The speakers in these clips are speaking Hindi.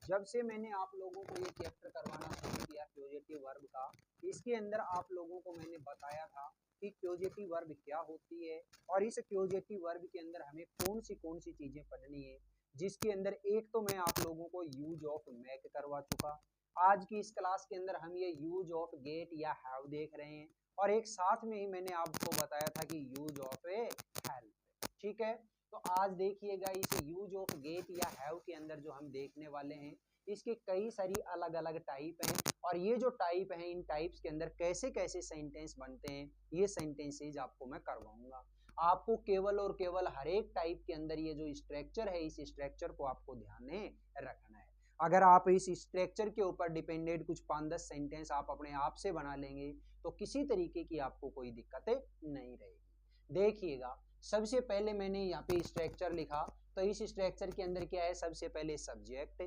जब से मैंने आप लोगों को ये चैप्टर करवाना शुरू किया क्लोजेटिव वर्ब का, इसके अंदर आप लोगों को मैंने बताया था कि क्लोजेटिव वर्ब क्या होती है और इस क्लोजेटिव वर्ब के अंदर हमें कौन सी चीजें पढ़नी है, जिसके अंदर एक तो मैं आप लोगों को यूज ऑफ मेक करवा चुका। आज की इस क्लास के अंदर हम ये यूज ऑफ गेट या हैव देख रहे हैं और एक साथ में ही मैंने आपको बताया था कि यूज ऑफ ए हेल्प। ठीक है, तो आज देखिएगा इस यूज ऑफ गेट या हैव के अंदर जो हम देखने वाले हैं, इसके कई सारी अलग अलग टाइप हैं और ये जो टाइप हैं, इन टाइप्स के अंदर कैसे कैसे सेंटेंस बनते हैं, ये सेंटेंसेज आपको मैं करवाऊंगा। आपको केवल और केवल हर एक टाइप के अंदर ये जो स्ट्रक्चर है, इस स्ट्रक्चर को आपको ध्यान में रखना है। अगर आप इस स्ट्रक्चर के ऊपर डिपेंडेड कुछ 5-10 सेंटेंस आप अपने आप से बना लेंगे तो किसी तरीके की आपको कोई दिक्कतें नहीं रहेगी। देखिएगा, सबसे पहले मैंने यहाँ पे स्ट्रक्चर लिखा, तो इस स्ट्रक्चर के अंदर क्या है, सबसे पहले सब्जेक्ट,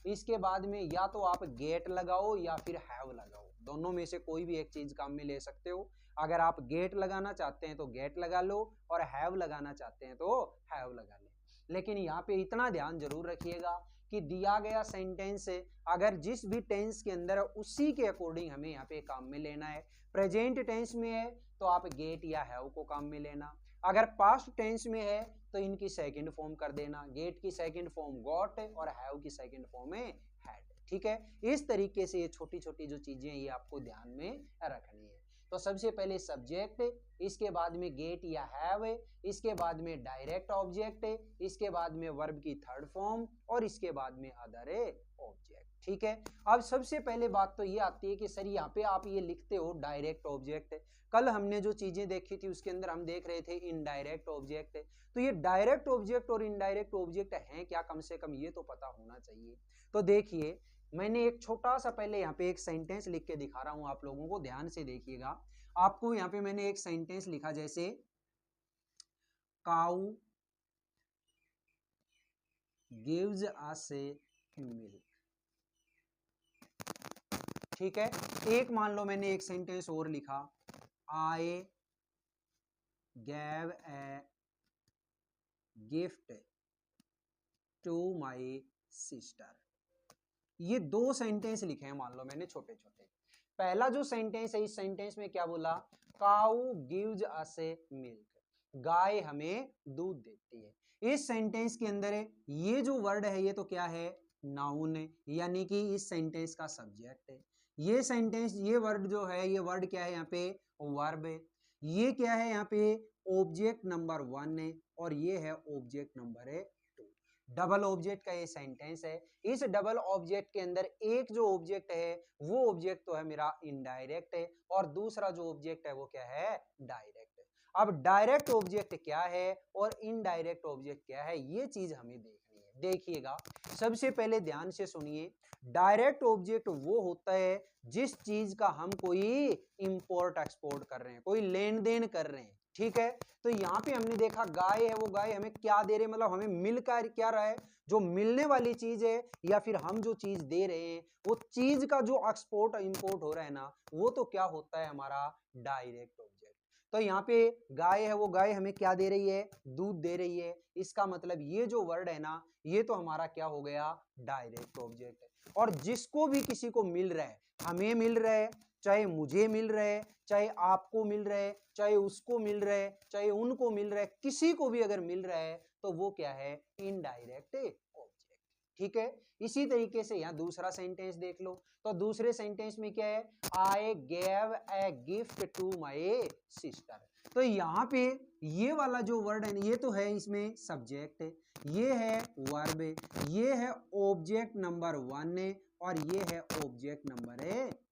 इसके बाद में या तो आप गेट लगाओ या फिर हैव लगाओ, दोनों में से कोई भी एक चीज काम में ले सकते हो। अगर आप गेट लगाना चाहते हैं तो गेट लगा लो और हैव लगाना चाहते हैं तो हैव लगा ले। लेकिन यहाँ पे इतना ध्यान जरूर रखिएगा कि दिया गया सेंटेंस अगर जिस भी टेंस के अंदर है उसी के अकॉर्डिंग हमें यहाँ पे काम में लेना है। प्रेजेंट टेंस में है तो आप गेट या हैव को काम में लेना, अगर पास्ट टेंस में है तो इनकी सेकंड फॉर्म कर देना, गेट की सेकंड फॉर्म गॉट और हैव की सेकंड फॉर्म है हैड। ठीक है, इस तरीके से ये छोटी छोटी जो चीजें ये आपको ध्यान में रखनी है। तो सबसे पहले सब्जेक्ट, इसके बाद में गेट या हैव, इसके बाद में डायरेक्ट ऑब्जेक्ट, इसके बाद में वर्ब की थर्ड फॉर्म और इसके बाद में अदर ऑब्जेक्ट। ठीक है, अब सबसे पहले बात तो ये आती है कि सर यहाँ पे आप ये लिखते हो डायरेक्ट ऑब्जेक्ट, कल हमने जो चीजें देखी थी उसके अंदर हम देख रहे थे इनडायरेक्ट ऑब्जेक्ट, तो ये डायरेक्ट ऑब्जेक्ट और इनडायरेक्ट ऑब्जेक्ट हैं क्या, कम से कम ये तो पता होना चाहिए। तो देखिए, मैंने एक छोटा सा पहले यहाँ पे एक सेंटेंस लिख के दिखा रहा हूं आप लोगों को, ध्यान से देखिएगा। आपको यहाँ पे मैंने एक सेंटेंस लिखा जैसे काऊ गिव्स अस मिल्क। ठीक है, एक मान लो मैंने एक सेंटेंस और लिखा, I gave a gift to my sister. ये दो सेंटेंस लिखे हैं मान लो मैंने छोटे छोटे। पहला जो सेंटेंस है, इस सेंटेंस में क्या बोला, काऊ गिव्स अस मिल्क, गाय हमें दूध देती है। इस सेंटेंस के अंदर ये जो वर्ड है ये तो क्या है, नाउन है, यानी कि इस सेंटेंस का सब्जेक्ट है। ये सेंटेंस, ये वर्ड जो है, ये वर्ड क्या है यहाँ पे, वर्ब है। ये क्या है यहाँ पे, ऑब्जेक्ट नंबर 1 है और ये है ऑब्जेक्ट नंबर 2। डबल ऑब्जेक्ट का ये सेंटेंस है। इस डबल ऑब्जेक्ट के अंदर एक जो ऑब्जेक्ट है वो ऑब्जेक्ट तो है मेरा इनडायरेक्ट है और दूसरा जो ऑब्जेक्ट है वो क्या है, डायरेक्ट है। अब डायरेक्ट ऑब्जेक्ट क्या है और इनडायरेक्ट ऑब्जेक्ट क्या है, ये चीज हमें देखनी है। देखिएगा, सबसे पहले ध्यान से सुनिए, डायरेक्ट ऑब्जेक्ट वो होता है जिस चीज का हम कोई इंपोर्ट एक्सपोर्ट कर रहे हैं, कोई लेन देन कर रहे हैं। ठीक है, तो यहाँ पे हमने देखा गाय है, वो गाय हमें क्या दे रहे हैं, मतलब हमें मिल कर क्या रहा है, जो मिलने वाली चीज है या फिर हम जो चीज दे रहे हैं वो चीज का जो एक्सपोर्ट इंपोर्ट हो रहा है ना, वो तो क्या होता है हमारा डायरेक्ट ऑब्जेक्ट। तो यहाँ पे गाय है, वो गाय हमें क्या दे रही है, दूध दे रही है। इसका मतलब ये जो वर्ड है ना, ये तो हमारा क्या हो गया, डायरेक्ट ऑब्जेक्ट है। और जिसको भी किसी को मिल रहा है, हमें मिल रहा है, चाहे मुझे मिल रहा है, चाहे आपको मिल रहा है, चाहे उसको मिल रहा है, चाहे उनको मिल रहा है, किसी को भी अगर मिल रहा है तो वो क्या है, इनडायरेक्ट ऑब्जेक्ट। ठीक है, इसी तरीके से यहाँ दूसरा सेंटेंस देख लो, तो दूसरे सेंटेंस में क्या है, I gave a gift to my sister. तो यहाँ पे ये वाला जो वर्ड है ये तो है इसमें सब्जेक्ट, ये है वर्ब, ये है ऑब्जेक्ट नंबर 1 और ये है ऑब्जेक्ट नंबर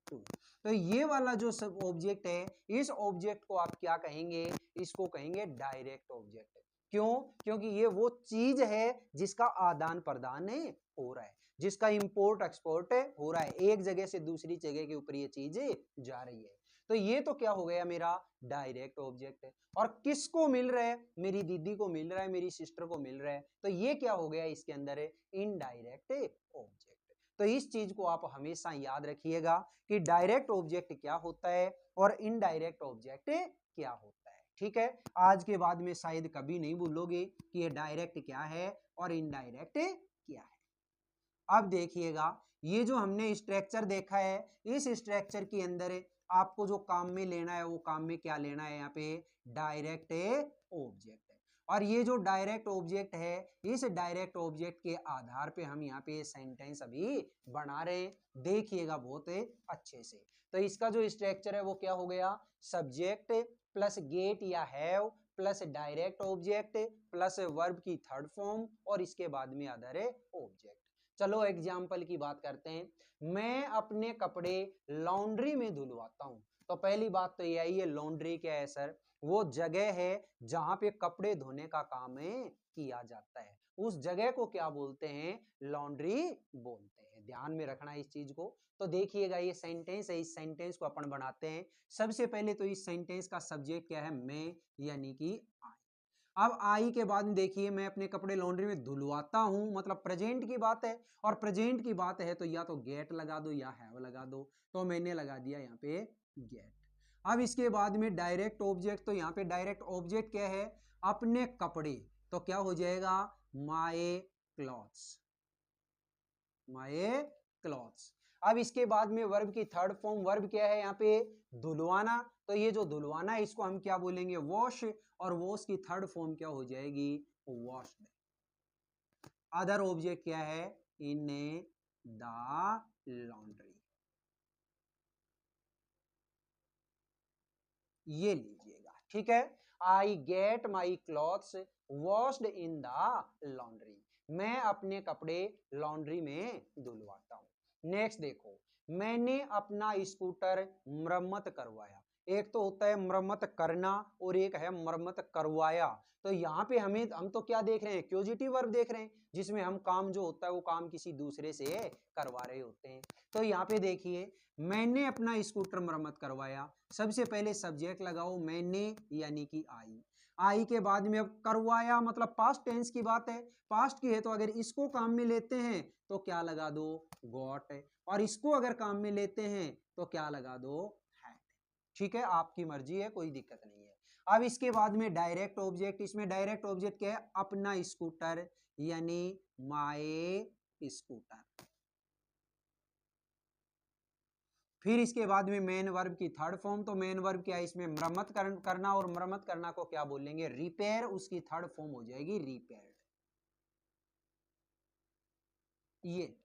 2। तो ये वाला जो सब ऑब्जेक्ट है, इस ऑब्जेक्ट को आप क्या कहेंगे, इसको कहेंगे डायरेक्ट ऑब्जेक्ट। क्यों, क्योंकि ये वो चीज है जिसका आदान प्रदान हो रहा है, जिसका इंपोर्ट एक्सपोर्ट हो रहा है, एक जगह से दूसरी जगह के ऊपर ये चीज जा रही है। तो ये तो क्या हो गया मेरा डायरेक्ट ऑब्जेक्ट है। और किसको मिल रहा है, मेरी दीदी को मिल रहा है, मेरी सिस्टर को मिल रहा है, तो ये क्या हो गया इसके अंदर है, इनडायरेक्ट ऑब्जेक्ट। तो इस चीज को आप हमेशा याद रखिएगा कि डायरेक्ट ऑब्जेक्ट क्या होता है और इनडायरेक्ट ऑब्जेक्ट क्या होता है। ठीक है, आज के बाद में शायद कभी नहीं भूलोगे कि ये डायरेक्ट क्या है और इनडायरेक्ट क्या है। अब देखिएगा ये जो हमने स्ट्रक्चर देखा है, इस स्ट्रक्चर के अंदर आपको जो काम में लेना है वो काम में क्या लेना है, यहाँ पे डायरेक्ट ऑब्जेक्ट है। और ये जो डायरेक्ट ऑब्जेक्ट है, इस डायरेक्ट ऑब्जेक्ट के आधार पे हम यहाँ पे सेंटेंस अभी बना रहे हैं, देखिएगा बहुत अच्छे से। तो इसका जो स्ट्रक्चर है वो क्या हो गया, सब्जेक्ट प्लस गेट या have plus direct object plus verb की थर्ड फॉर्म और इसके बाद में अदर ऑब्जेक्ट। चलो एग्जाम्पल की बात करते हैं। मैं अपने कपड़े लॉन्ड्री में धुलवाता हूं। तो पहली बात तो यही है, लॉन्ड्री क्या है सर, वो जगह है जहां पे कपड़े धोने का काम किया जाता है, उस जगह को क्या बोलते हैं, लॉन्ड्री बोलते हैं। ध्यान में रखना इस चीज को। तो देखिएगा ये सेंटेंस है, इस सेंटेंस को अपन बनाते हैं। सबसे पहले तो इस सेंटेंस का सब्जेक्ट क्या है, मैं, यानी कि आई। अब आई के बाद में देखिए, मैं अपने कपड़े लॉन्ड्री में धुलवाता हूं, मतलब प्रेजेंट की बात है, और प्रेजेंट की बात है तो या तो गेट लगा दो या हैव लगा दो। तो मैंने लगा दिया यहाँ पे गेट। अब इसके बाद में डायरेक्ट ऑब्जेक्ट, तो यहाँ पे डायरेक्ट ऑब्जेक्ट क्या है, अपने कपड़े, तो क्या हो जाएगा, माय क्लॉथ्स, माय क्लॉथ्स। अब इसके बाद में वर्ब की थर्ड फॉर्म, वर्ब क्या है यहाँ पे, धुलवाना। तो ये जो धुलवाना है इसको हम क्या बोलेंगे, वॉश, और वॉश की थर्ड फॉर्म क्या हो जाएगी, वॉश्ड। अदर ऑब्जेक्ट क्या है, इन द लॉन्ड्री, ये लीजिएगा, ठीक है। I get my clothes washed in the laundry, मैं अपने कपड़े लॉन्ड्री में धुलवाता हूं। नेक्स्ट देखो, मैंने अपना स्कूटर मरम्मत करवाया। एक तो होता है मरम्मत करना और एक है मरम्मत करवाया। तो यहाँ पे हम तो क्या देख रहे हैं, एक्यूजेटिव वर्ब देख रहे हैं, जिसमें हम काम जो होता है वो काम किसी दूसरे से करवा रहे होते हैं। तो यहाँ पे देखिए, मैंने अपना स्कूटर मरम्मत करवाया, सबसे पहले सब्जेक्ट लगाओ मैंने, यानी कि आई। आई के बाद में अब करवाया, मतलब पास्ट टेंस की बात है, पास्ट की है, तो अगर इसको काम में लेते हैं तो क्या लगा दो, गॉट, और इसको अगर काम में लेते हैं तो क्या लगा दो, हैड। ठीक है, आपकी मर्जी है, कोई दिक्कत नहीं है। अब इसके बाद में डायरेक्ट ऑब्जेक्ट, इसमें डायरेक्ट ऑब्जेक्ट क्या है, अपना स्कूटर, यानी माय स्कूटर। फिर इसके बाद में मेन वर्ब की थर्ड फॉर्म, तो मेन वर्ब क्या है इसमें, मरम्मत करना, और मरम्मत करना को क्या बोलेंगे, रिपेयर, उसकी थर्ड फॉर्म हो जाएगी रिपेयर्ड। ये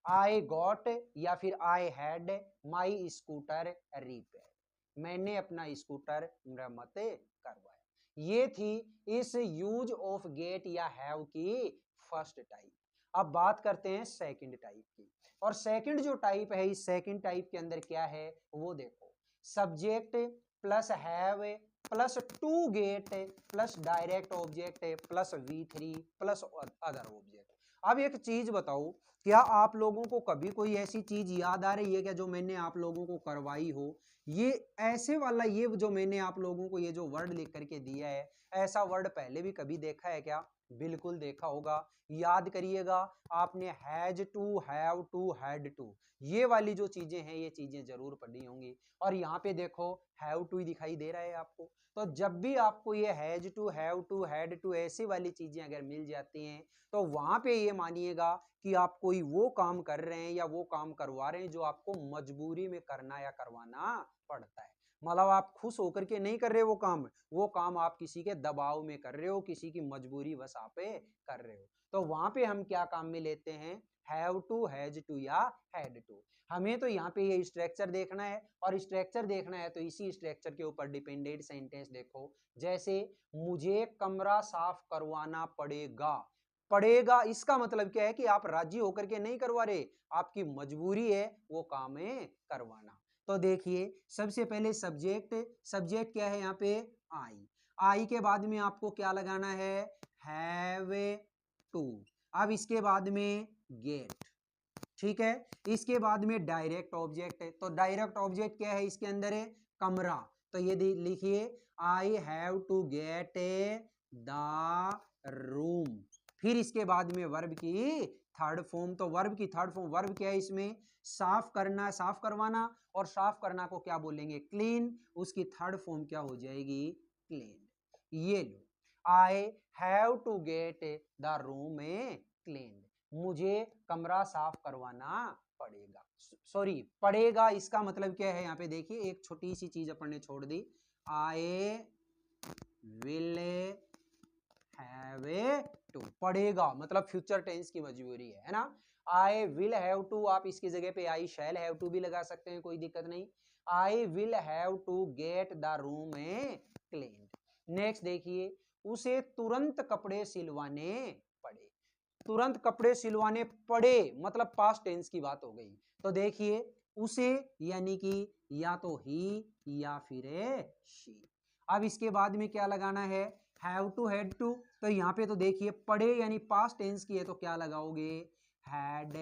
आई गॉट या फिर I had my scooter repair, मैंने अपना स्कूटर मरम्मत करवाया। ये थी इस यूज ऑफ गेट या हैव की फर्स्ट टाइप। अब बात करते हैं सेकंड टाइप की। और सेकंड जो टाइप है, इस सेकंड टाइप के अंदर क्या है वो देखो, subject plus have plus to get plus direct object plus V3 plus other object. अब एक चीज बताओ, क्या आप लोगों को कभी कोई ऐसी चीज याद आ रही है क्या जो मैंने आप लोगों को करवाई हो, ये ऐसे वाला, ये जो मैंने आप लोगों को ये जो वर्ड लिख करके दिया है, ऐसा वर्ड पहले भी कभी देखा है क्या, बिल्कुल देखा होगा। याद करिएगा, आपने has to, have to, had to, ये वाली जो चीजें हैं ये चीजें जरूर पढ़ी होंगी। और यहाँ पे देखो हैव टू ही दिखाई दे रहा है आपको। तो जब भी आपको ये has to, have to, had to ऐसी वाली चीजें अगर मिल जाती हैं, तो वहां पे ये मानिएगा कि आप कोई वो काम कर रहे हैं या वो काम करवा रहे हैं जो आपको मजबूरी में करना या करवाना पड़ता है। मतलब आप खुश होकर के नहीं कर रहे वो काम आप किसी के दबाव में कर रहे हो, किसी की मजबूरी बस आप कर रहे हो। तो वहां पे हम क्या काम में लेते हैं, हैव टू, हैज टू या हैड टू। हमें तो यहाँ पे ये स्ट्रक्चर देखना है, और स्ट्रक्चर देखना है तो इसी स्ट्रक्चर के ऊपर डिपेंडेंट सेंटेंस देखो। जैसे मुझे कमरा साफ करवाना पड़ेगा, पड़ेगा इसका मतलब क्या है कि आप राजी होकर के नहीं करवा रहे, आपकी मजबूरी है वो काम है करवाना। तो देखिए सबसे पहले सब्जेक्ट, सब्जेक्ट क्या है यहाँ पे, आई। आई के बाद में आपको क्या लगाना है, हैव टू। अब इसके बाद में गेट, ठीक है। इसके बाद में डायरेक्ट ऑब्जेक्ट है, तो डायरेक्ट ऑब्जेक्ट क्या है इसके अंदर है, कमरा। तो ये लिखिए, I have to get the room. फिर इसके बाद में वर्ब की थर्ड फॉर्म, तो वर्ब की थर्ड फॉर्म, वर्ब क्या है इसमें, साफ करना, साफ करवाना, और साफ करना को क्या बोलेंगे, क्लीन, उसकी थर्ड फॉर्म क्या हो जाएगी, क्लीन। ये लो, I have to get the room clean, मुझे कमरा साफ करवाना पड़ेगा, सॉरी पड़ेगा, इसका मतलब क्या है यहाँ पे देखिए, एक छोटी सी चीज अपन ने छोड़ दी, आई विल हैव टू, पड़ेगा मतलब फ्यूचर टेंस की मजबूरी है ना। आई विल हैव टू, आप इसकी जगह पे आई शैल हैव टू भी लगा सकते हैं, कोई दिक्कत नहीं। I will have to get the room cleaned. Next देखिए, उसे तुरंत कपड़े सिलवाने पड़े, तुरंत कपड़े सिलवाने पड़े मतलब पास्ट टेंस की बात हो गई। तो देखिए उसे यानी कि या तो ही या फिर शी। अब इसके बाद में क्या लगाना है, हैव टू हैड टू, तो यहाँ पे तो देखिए पड़े यानी पास्ट टेंस की है तो क्या लगाओगे, हैड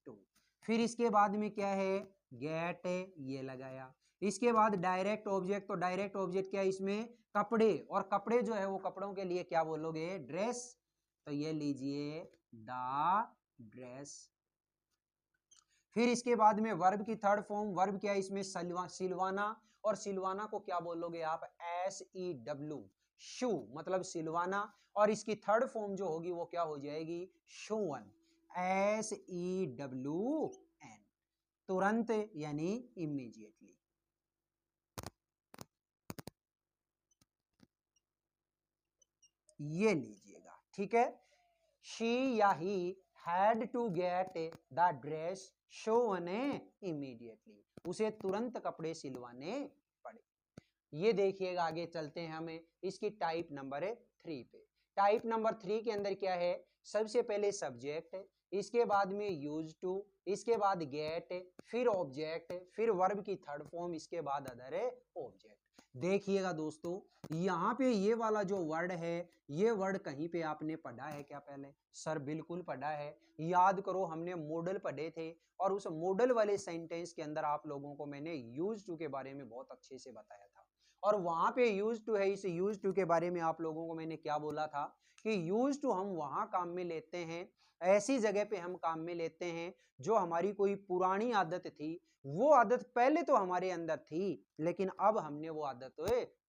टू। फिर इसके बाद में क्या है, गेट, ये लगाया। इसके बाद डायरेक्ट ऑब्जेक्ट, तो डायरेक्ट ऑब्जेक्ट क्या है इसमें, कपड़े, और कपड़े जो है वो कपड़ों के लिए क्या बोलोगे, ड्रेस, तो ये लीजिए द ड्रेस। फिर इसके बाद में वर्ब की थर्ड फॉर्म, वर्ब क्या है इसमें, सिलवाना, और सिलवाना को क्या बोलोगे आप, SEW, शू मतलब सिलवाना, और इसकी थर्ड फॉर्म जो होगी वो क्या हो जाएगी, शोवन, SEWN, तुरंत यानी इमीडिएटली। ये लीजिएगा, ठीक है। शी या ही had to get the dress shown immediately, उसे तुरंत कपड़े सिलवाने पड़े। ये देखिएगा, आगे चलते हैं हमें इसकी टाइप नंबर 3 पे। टाइप नंबर 3 के अंदर क्या है, सबसे पहले सब्जेक्ट, इसके बाद में यूज टू, इसके बाद गेट, फिर ऑब्जेक्ट, फिर वर्ब की थर्ड फॉर्म, इसके बाद अदर ऑब्जेक्ट। देखिएगा दोस्तों, यहाँ पे ये वाला जो वर्ड है, ये वर्ड कहीं पे आपने पढ़ा है क्या पहले, सर बिल्कुल पढ़ा है। याद करो हमने मॉडल पढ़े थे, और उस मॉडल वाले सेंटेंस के अंदर आप लोगों को मैंने यूज टू के बारे में बहुत अच्छे से बताया था, और वहां पे यूज टू है, इस यूज टू के बारे में आप लोगों को मैंने क्या बोला था कि यूज टू हम वहां काम में लेते हैं, ऐसी जगह पे हम काम में लेते हैं जो हमारी कोई पुरानी आदत थी, वो आदत पहले तो हमारे अंदर थी लेकिन अब हमने वो आदत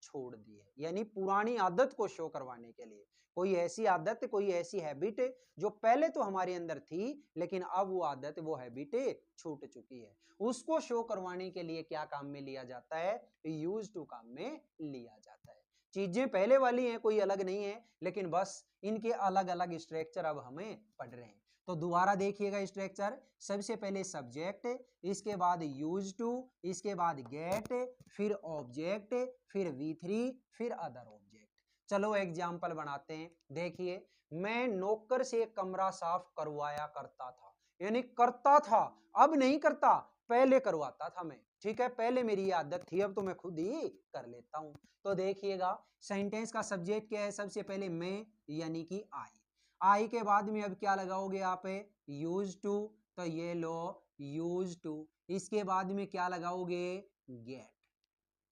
छोड़ दी है, यानी पुरानी आदत को शो करवाने के लिए, कोई ऐसी आदत, कोई ऐसी हैबिट जो पहले तो हमारे अंदर थी लेकिन अब वो आदत, वो हैबिट छूट चुकी है, उसको शो करवाने के लिए क्या काम में लिया जाता है, यूज टू काम में लिया जाता है। चीजें पहले वाली हैं, कोई अलग नहीं है, लेकिन बस इनके अलग अलग स्ट्रक्चर अब हमें पढ़ रहे हैं। तो दोबारा देखिएगा स्ट्रक्चर, सबसे पहले सब्जेक्ट, इसके बाद यूज टू, इसके बाद गेट, फिर ऑब्जेक्ट, फिर V3, फिर अदर ऑब्जेक्ट। चलो एग्जाम्पल बनाते हैं। देखिए, मैं नौकर से कमरा साफ करवाया करता था, यानी करता था, अब नहीं करता, पहले करवाता था मैं, ठीक है, पहले मेरी ये आदत थी, अब तो मैं खुद ही कर लेता हूं। तो देखिएगा सेंटेंस का सब्जेक्ट क्या है, सबसे पहले मैं यानी कि आई के बाद में अब क्या लगाओगे आप, यूज टू, तो ये लो यूज टू, इसके बाद में क्या लगाओगे, गेट,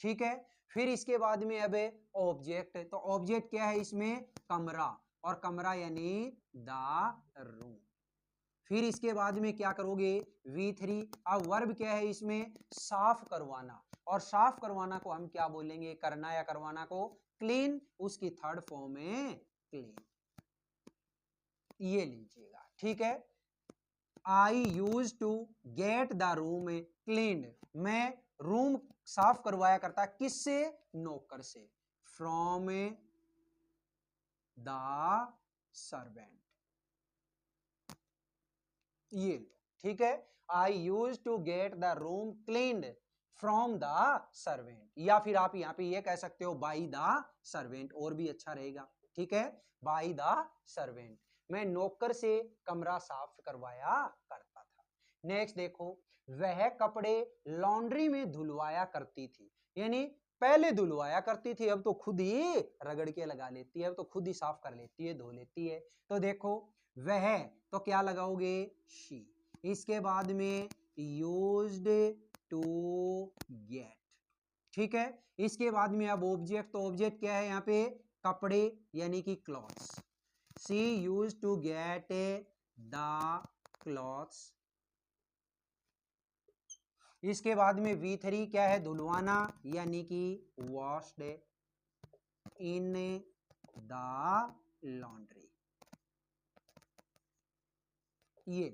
ठीक है। फिर इसके बाद में अब ऑब्जेक्ट, तो ऑब्जेक्ट क्या है इसमें, कमरा, और कमरा यानी द रूम। फिर इसके बाद में क्या करोगे, V3। अब वर्ब क्या है इसमें, साफ करवाना, और साफ करवाना को हम क्या बोलेंगे, करना या करवाना को क्लीन, उसकी थर्ड फॉर्म है क्लीन, ये लीजिएगा, ठीक है। I use to get the room cleaned, मैं रूम साफ करवाया करता, किससे, नौकर से, फ्रॉम द सर्वेंट, ये ठीक है। I use to get the room cleaned from the servant, या फिर आप यहाँ पे ये कह सकते हो बाई द सर्वेंट, और भी अच्छा रहेगा, ठीक है, बाई द सर्वेंट, मैं नौकर से कमरा साफ करवाया करता था। नेक्स्ट देखो, वह कपड़े लॉन्ड्री में धुलवाया करती थी, यानी पहले धुलवाया करती थी, अब तो खुद ही रगड़ के लगा लेती है, अब तो खुद ही साफ कर लेती है, धो लेती है। तो देखो वह, तो क्या लगाओगे, शी, इसके बाद में यूज्ड टू गेट, ठीक है। इसके बाद में अब ऑब्जेक्ट, तो ऑब्जेक्ट क्या है यहाँ पे, कपड़े यानी कि clothes, she used to get the clothes. इसके बाद में V3 क्या है, धुलवाना यानी कि वॉश्ड इन द लॉन्ड्री। ये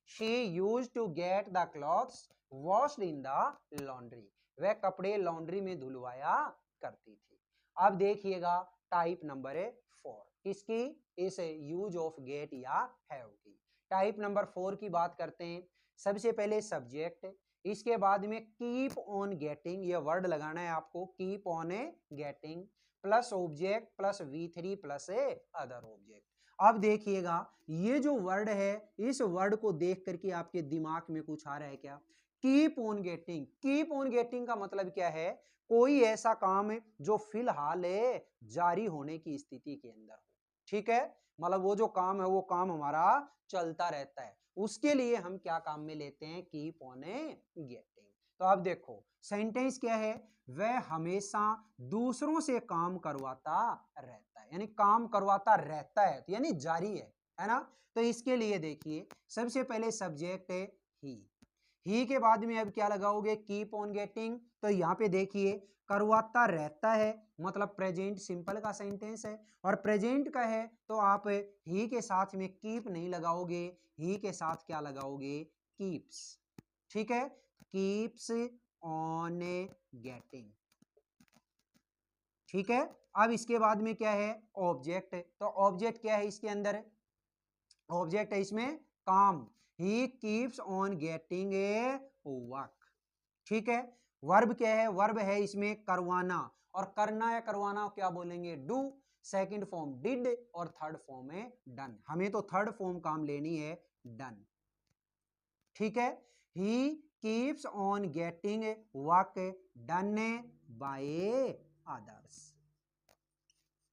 she use to get the clothes washed in the laundry, वह कपड़े लॉन्ड्री में धुलवाया करती थी। अब देखिएगा टाइप नंबर 4 किसकी, इस यूज ऑफ गेट या हैव की। टाइप नंबर 4 की बात करते हैं। सबसे पहले सब्जेक्ट, इसके बाद में कीप ऑन गेटिंग, ये वर्ड लगाना है आपको, keep on getting plus object plus V3 plus other object. अब देखिएगा ये जो वर्ड है, इस वर्ड को देख करके आपके दिमाग में कुछ आ रहा है क्या? Keep on getting, keep on getting का मतलब क्या है? कोई ऐसा काम है जो फिलहाल जारी होने की स्थिति के अंदर हो, ठीक है, मतलब वो जो काम है वो काम हमारा चलता रहता है, उसके लिए हम क्या काम में लेते हैं? Keep on getting. तो अब देखो सेंटेंस क्या है, वह हमेशा दूसरों से काम करवाता रहता है, यानी काम करवाता रहता है, तो यानी जारी है ना। तो इसके लिए देखिए सबसे पहले सब्जेक्ट है ही के बाद में अब क्या लगाओगे? Keep on getting. तो यहाँ पे देखिए करवाता रहता है मतलब प्रेजेंट सिंपल का सेंटेंस है, और प्रेजेंट का है तो आप ही के साथ में कीप नहीं लगाओगे, ही के साथ क्या लगाओगे? कीप्स, ठीक है, कीप्स ऑन गेटिंग, ठीक है। अब इसके बाद में क्या है? ऑब्जेक्ट। तो ऑब्जेक्ट क्या है इसके अंदर? ऑब्जेक्ट है इसमें काम, he keeps on getting a work, ठीक है। वर्ब क्या है? वर्ब है इसमें करवाना, और करना या करवाना क्या बोलेंगे? डू। सेकंड फॉर्म डिड और थर्ड फॉर्म है डन, हमें तो थर्ड फॉर्म काम लेनी है डन, ठीक है। He keeps on getting work done by others,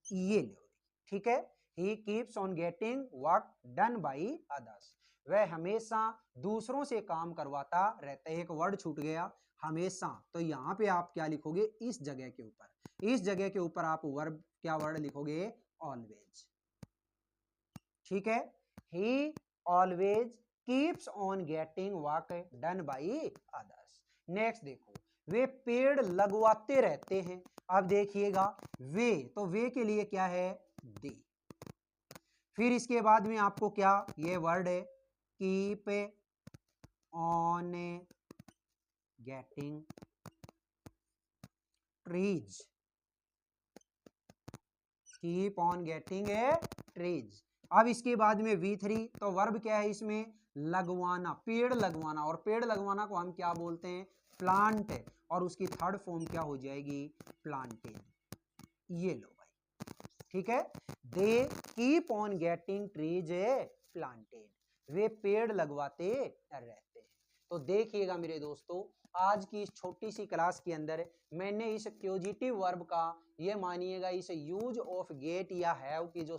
ये लो, ठीक है। He keeps on getting work done by others, वह हमेशा दूसरों से काम करवाता रहता है। एक वर्ड छूट गया हमेशा, तो यहां पे आप क्या लिखोगे? इस जगह के ऊपर, इस जगह के ऊपर आप वर्ब क्या वर्ड लिखोगे? ऑलवेज, ठीक है। ही always keeps on getting work done by others. Next देखो, वे पेड़ लगवाते रहते हैं। अब देखिएगा वे, तो वे के लिए क्या है? दे। फिर इसके बाद में आपको क्या ये वर्ड है? Keep on getting trees, keep on getting a trees. अब इसके बाद में V3, तो वर्ब क्या है इसमें? लगवाना, पेड़ लगवाना, और पेड़ लगवाना को हम क्या बोलते हैं? प्लांट, और उसकी थर्ड फॉर्म क्या हो जाएगी? प्लांटेड, ये लो भाई, ठीक है। They keep on getting trees planted, वे पेड़ लगवाते रहते हैं। तो देखिएगा मेरे दोस्तों, आज की इस छोटी सी क्लास के अंदर मैंने इस क्यूजिटिव वर्ब का, ये मानिएगा इस यूज ऑफ गेट या हैव की जो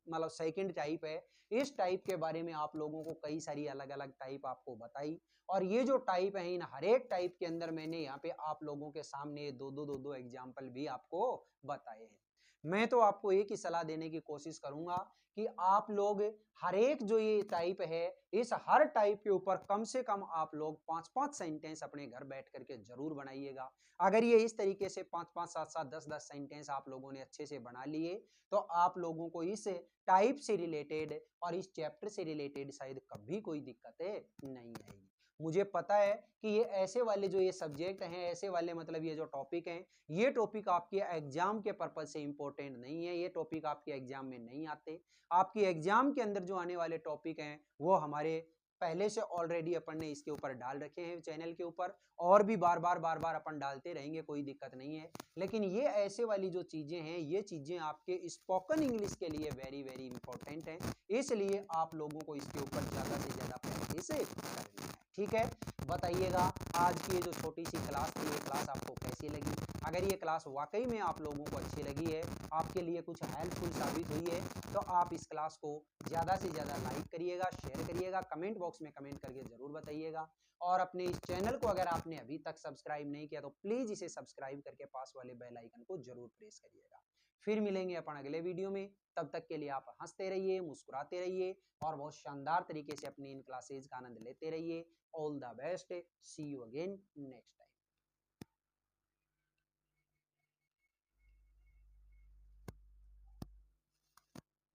मतलब सेकंड टाइप है, इस टाइप के बारे में आप लोगों को कई सारी अलग अलग टाइप आपको बताई, और ये जो टाइप है इन हर एक टाइप के अंदर मैंने यहाँ पे आप लोगों के सामने दो एग्जाम्पल भी आपको बताए हैं। मैं तो आपको एक ही सलाह देने की कोशिश करूंगा कि आप लोग हर एक जो ये टाइप है, इस हर टाइप के ऊपर कम से कम आप लोग 5-5 सेंटेंस अपने घर बैठ करके जरूर बनाइएगा। अगर ये इस तरीके से 5-5, 7-7, 10-10 सेंटेंस आप लोगों ने अच्छे से बना लिए, तो आप लोगों को इस टाइप से रिलेटेड और इस चैप्टर से रिलेटेड शायद कभी कोई दिक्कतें नहीं आएगी। मुझे पता है कि ये ऐसे वाले जो ये सब्जेक्ट हैं, ऐसे वाले मतलब ये जो टॉपिक हैं, ये टॉपिक आपके एग्जाम के पर्पज से इंपॉर्टेंट नहीं है, ये टॉपिक आपके एग्जाम में नहीं आते। आपके एग्जाम के अंदर जो आने वाले टॉपिक हैं वो हमारे पहले से ऑलरेडी अपन ने इसके ऊपर डाल रखे हैं चैनल के ऊपर, और भी बार बार अपन डालते रहेंगे, कोई दिक्कत नहीं है। लेकिन ये ऐसे वाली जो चीजें हैं, ये चीजें आपके स्पोकन इंग्लिश के लिए वेरी वेरी इंपॉर्टेंट है, इसलिए आप लोगों को इसके ऊपर ज्यादा से ज्यादा प्रैक्टिस करनी है, ठीक है। बताइएगा आज की ये जो छोटी सी क्लास थी, ये क्लास आपको कैसी लगी? अगर ये क्लास वाकई में आप लोगों को अच्छी लगी है, आपके लिए कुछ हेल्पफुल साबित हुई है, तो आप इस क्लास को ज़्यादा से ज़्यादा लाइक करिएगा, शेयर करिएगा, कमेंट बॉक्स में कमेंट करके ज़रूर बताइएगा, और अपने इस चैनल को अगर आपने अभी तक सब्सक्राइब नहीं किया तो प्लीज़ इसे सब्सक्राइब करके पास वाले बेल आइकन को जरूर प्रेस करिएगा। फिर मिलेंगे अपन अगले वीडियो में, तब तक के लिए आप हंसते रहिए, मुस्कुराते रहिए, और बहुत शानदार तरीके से अपनी इन क्लासेज का आनंद लेते रहिए। All the best, see you again next time.